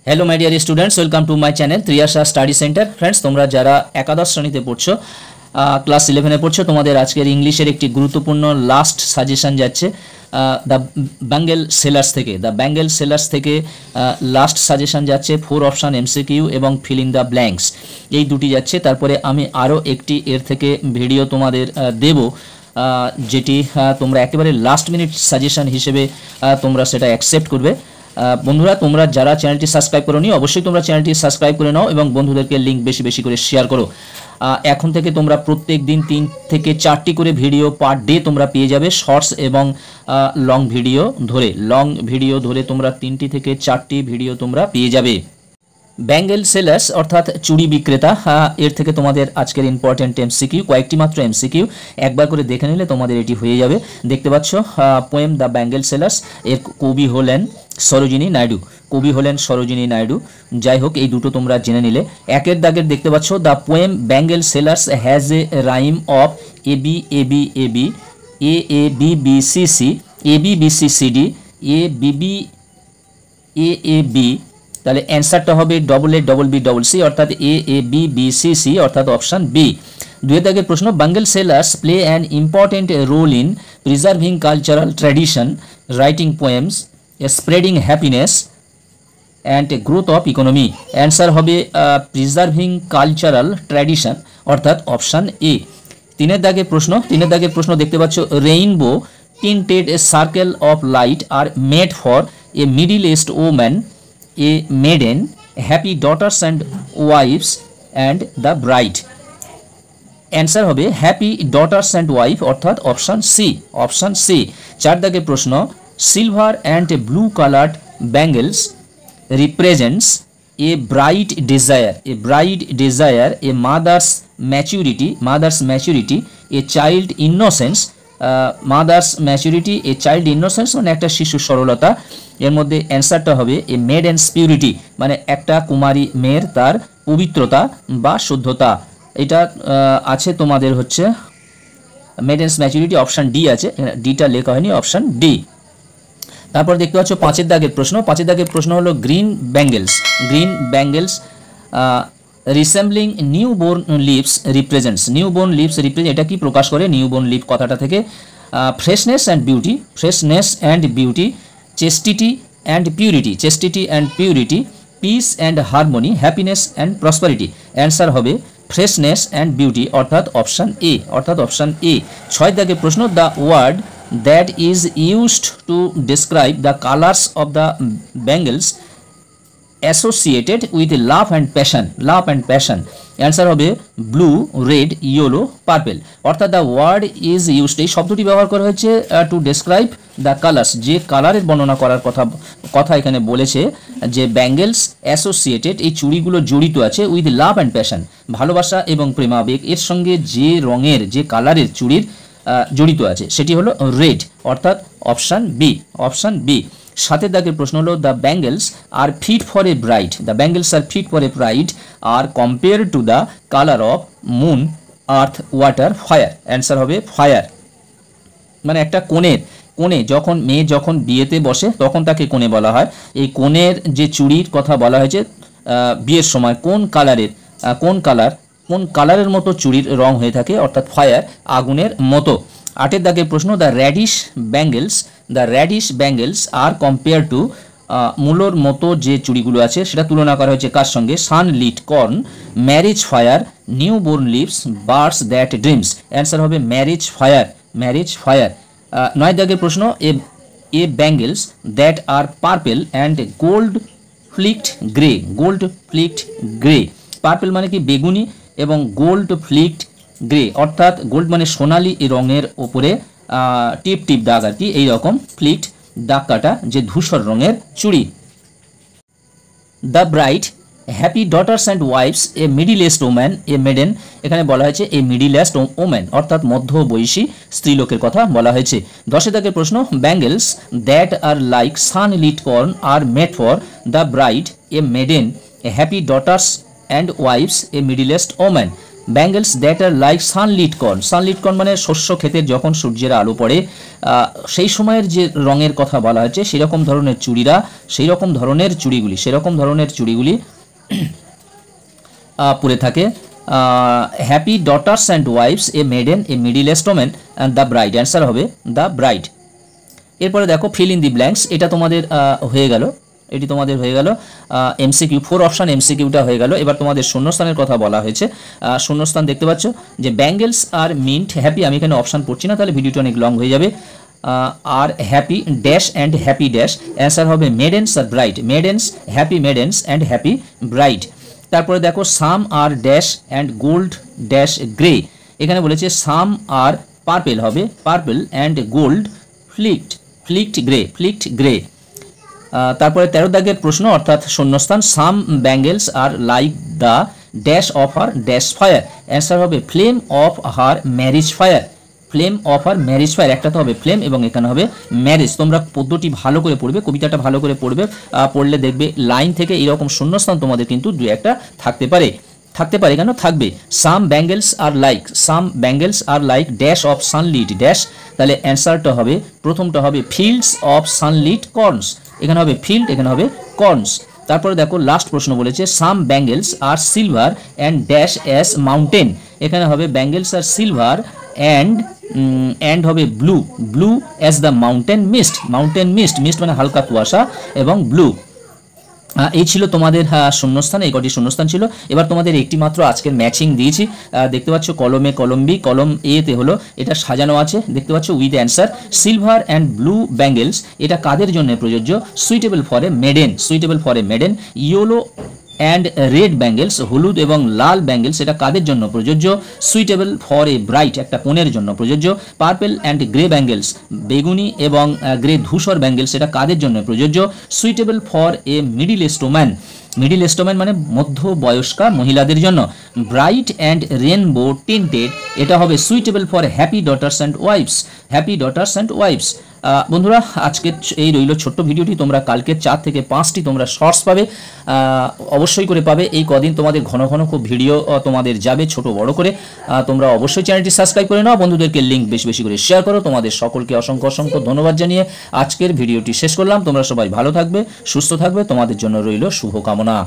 Hello my dear students, welcome to my channel Triyasha study centre. Friends, তোমরা যারা একাদশ শ্রেণীতে পড়ছো, ক্লাস 11 পড়ছো, তোমাদের আজকের ইংলিশের একটি গুরুত্বপূর্ণ লাস্ট সাজেশন যাচ্ছে দ্য বেঙ্গল সেলার্স থেকে লাস্ট সাজেশন যাচ্ছে 4 অপশন এমসিকিউ এবং ফিল ইন দ্য ব্ল্যাঙ্কস, এই দুটি যাচ্ছে। তারপরে আমি আরও একটি এর থেকে ভিডিও তোমাদের দেব, যেটি তোমরা একেবারে লাস্ট মিনিট সাজেশন হিসেবে তোমরা সেটা অ্যাকসেপ্ট করবে। বন্ধুরা, তোমরা যারা চ্যানেলটি সাবস্ক্রাইব করোনি অবশ্যই তোমরা চ্যানেলটি সাবস্ক্রাইব করে নাও এবং বন্ধুদেরকে লিঙ্ক বেশি বেশি করে শেয়ার করো। এখন থেকে তোমরা প্রত্যেক দিন 3 থেকে 4টি করে ভিডিও পার ডে তোমরা পেয়ে যাবে, শর্টস এবং লং ভিডিও ধরে তোমরা 3টি থেকে 4টি ভিডিও তোমরা পেয়ে যাবে। বেঙ্গল সেলার্স অর্থাৎ চুড়ি বিক্রেতা, এর থেকে তোমাদের আজকের ইম্পর্টেন্ট এমসিকিউ, কয়েকটি মাত্র এমসিকিউ একবার করে দেখে নিলে তোমাদের এটি হয়ে যাবে। দেখতে পাচ্ছ পোয়েম দ্য বেঙ্গল সেলার্স, এর কবি হলেন সরোজিনী নাইডু। যাই হোক, এই দুটো তোমরা জেনে নিলে। একের দাগের দেখতে পাচ্ছ the poem Bengal sellers has a rhyme of A B A B A B A A B B C C A B B C C D A B B A A B, তাহলে অ্যান্সারটা হবে double A double B double C অর্থাৎ A A B B C C অর্থাৎ option B. দুয়ের দাগের প্রশ্ন Bengal sellers play an important role in preserving cultural tradition, writing poems, spreading happiness and growth of economy. Answer হবে preserving cultural tradition অর্থাৎ option A. তিনের দাগের প্রশ্ন দেখতে পাচ্ছ rainbow tinted a circle of light are made for a middle aged woman, a maiden, happy daughters and wives and the bride. Answer হবে happy daughters and wife অর্থাৎ option C. 4 দাগের প্রশ্ন silver and blue coloured bangles represents a bright desire, a mother's maturity, a child innocence. মানে একটা শিশুর সরলতা। এর মধ্যে অ্যান্সারটা হবে এ মেডেন্স পিউরিটি, মানে একটা কুমারী মেয়ের তার পবিত্রতা বা শুদ্ধতা। এটা আছে তোমাদের হচ্ছে মেডেন্স ম্যাচুরিটি, অপশান ডি আছে, ডিটা লেখা হয়নি, অপশান ডি। তারপর দেখতে পাচ্ছ 5 দাগের প্রশ্ন হলো green bangles resembling newborn leaves represents. এটা কি প্রকাশ করে? নিউবর্ন লিভ কথাটা থেকে freshness and beauty, chastity and purity, peace and harmony, happiness and prosperity. Answer হবে ফ্রেশনেস অ্যান্ড বিউটি অর্থাৎ অপশান এ। 6 দাগের প্রশ্ন the word that is used to describe the colours of the bangles associated with love and passion. Answer হবে blue, red, yellow, purple. অর্থাৎ the word is used, এই শব্দটি ব্যবহার করা হয়েছে টু ডেসক্রাইব দ্য কালার্স, যে কালারের বর্ণনা করার কথা এখানে বলেছে যে ব্যাঙ্গলস অ্যাসোসিয়েটেড, এই চুড়িগুলো জড়িত আছে উইথ লাভ অ্যান্ড প্যাশন, ভালোবাসা এবং প্রেমাবেগ, এর সঙ্গে যে কালারের চুড়ির জড়িত আছে সেটি হলো রেড অর্থাৎ অপশান বি। 7 দাগের প্রশ্ন হলো the bangles are fit for a bride are compare to the colour of moon, earth, water, fire. Answer হবে ফায়ার। মানে একটা কোণে যখন বিয়েতে বসে তখন তাকে কোণে বলা হয়। এই কোণের যে চুড়ির কথা বলা হয়েছে বিয়ের সময় কোন কালারের মতো চুড়ির রং হয়ে থাকে অর্থাৎ ফায়ার, আগুনের মতো। 8 দাগের প্রশ্ন the radish bangles are compare to, মূলোর মতো যে চুড়িগুলো আছে সেটা তুলনা করা হয়েছে কার সঙ্গে? Sunlit corn, marriage fire, new born leaves, birds that dreams. Answer হবে ম্যারেজ ফায়ার। 9 দাগের প্রশ্ন a bangles that are purple and gold flecked grey. Purple মানে কি? বেগুনি, এবং গোল্ড ফ্লিকড গ্রে অর্থাৎ গোল্ড মানে সোনালি রঙের ওপরে টিপ দাগ আর কি, এইরকম ফ্লিকড দাগ কাটা যে ধূসর রঙের চুড়ি। The bride, happy daughters and wives, a middle aged woman, a maiden. এখানে বলা হয়েছে এ মিডিল এজড ওম্যান অর্থাৎ মধ্যবয়সী স্ত্রীলোকের কথা বলা হয়েছে। 10 দাগের প্রশ্ন bangles that are like sunlit corn are made for the bride, a maiden, a happy daughters and wives, a middle aged woman. Bangles that are like sunlit corn. Sunlit corn মানে শস্য ক্ষেতের যখন সূর্যের আলো পড়ে সেই সময়ের যে রঙের কথা বলা হচ্ছে সেরকম ধরনের চুড়িরা, সেই রকম ধরনের চুড়িগুলি পরে থাকে। Happy daughters and wives, a maiden, a middle-aged women and the bride. Answer হবে দ্য ব্রাইড। এরপরে দেখো ফিল ইন দি ব্ল্যাঙ্কস, এটা তোমাদের হয়ে গেল, এটি তোমাদের হয়ে গেল এমসিকিউ, 4 অপশান এমসিকিউটা হয়ে গেল। এবার তোমাদের শূন্যস্থানের কথা বলা হয়েছে। শূন্যস্থান দেখতে পাচ্ছ যে ব্যাঙ্গেলস আর মিন্ট হ্যাপি, আমি এখানে অপশান পড়ছি না তাহলে ভিডিওটা অনেক লং হয়ে যাবে। আর happy dash and happy dash, answer হবে মেডেন্স আর bride, maidens, happy maidens and happy bride. তারপরে দেখো some are dash and gold dash grey, এখানে বলেছে সাম আর পার্পেল হবে, purple and gold flecked grey. তারপরে 13 দাগের প্রশ্ন অর্থাৎ শূন্যস্থান, some bangles are like the dash of her dash fire, answer হবে flame of her marriage fire, flame of her marriage fire. একটাতে হবে ফ্লেম এবং এখানে হবে ম্যারেজ। তোমরা পদ্যটি ভালো করে পড়বে, কবিতাটা ভালো করে পড়বে, পড়লে দেখবে লাইন থেকে এরকম শূন্যস্থান তোমাদের কিন্তু 2-1টা থাকতে পারে, কেন থাকবে। Some bangles are like dash of sunlit dash, তাহলে অ্যান্সারটা হবে প্রথমটা হবে ফিল্ডস অফ সানলিট কর্নস, এখানে হবে ফিল্ড, এখানে হবে কর্নস। তারপরে দেখো লাস্ট প্রশ্ন বলেছে some bangles are silver and dash as mountain, এখানে হবে ব্যাঙ্গেলস আর সিলভার অ্যান্ড হবে blue as the mountain mist, mist মানে হালকা কুয়াশা এবং ব্লু। এই ছিল তোমাদের শূন্যস্থান, এই কটি শূন্যস্থান ছিল। এবার তোমাদের একটি মাত্র আজকের ম্যাচিং দিয়েছি, দেখতে পাচ্ছ কলমে কলম বি, কলম এতে হলো এটা সাজানো আছে, দেখতে পাচ্ছ with answer. Silver and blue bangles এটা কাদের জন্য প্রযোজ্য, suitable for a maiden. Yellow and red bangles, হলুদ এবং লাল ব্যাঙ্গেলস এটা কাদের জন্য প্রযোজ্য, সুইটেবল ফর এ ব্রাইট একটা কনের জন্য প্রযোজ্য। পার্পেল অ্যান্ড গ্রে ব্যাঙ্গেলস, বেগুনি এবং গ্রে ধূসর ব্যাঙ্গেলস এটা কাদের জন্য প্রযোজ্য, সুইটেবল ফর এ মিডিল স্টোম্যান মানে মধ্যবয়স্কা মহিলাদের জন্য। ব্রাইট অ্যান্ড রেনবো টিন্টেড এটা হবে suitable for happy daughters and wife's. বন্ধুরা আজকের এই রইল ছোট্ট ভিডিওটি, তোমরা কালকে 4 থেকে 5টি তোমরা শর্টস পাবে, অবশ্যই করে পাবে। এই কদিন তোমাদের ঘন ঘন খুব ভিডিও তোমাদের যাবে ছোট বড় করে, তোমরা অবশ্যই চ্যানেলটি সাবস্ক্রাইব করে নাও, বন্ধুদেরকে লিঙ্ক বেশি বেশি করে শেয়ার করো। তোমাদের সকলকে অসংখ্য ধন্যবাদ জানিয়ে আজকের ভিডিওটি শেষ করলাম। তোমরা সবাই ভালো থাকবে, সুস্থ থাকবে, তোমাদের জন্য রইল শুভকামনা।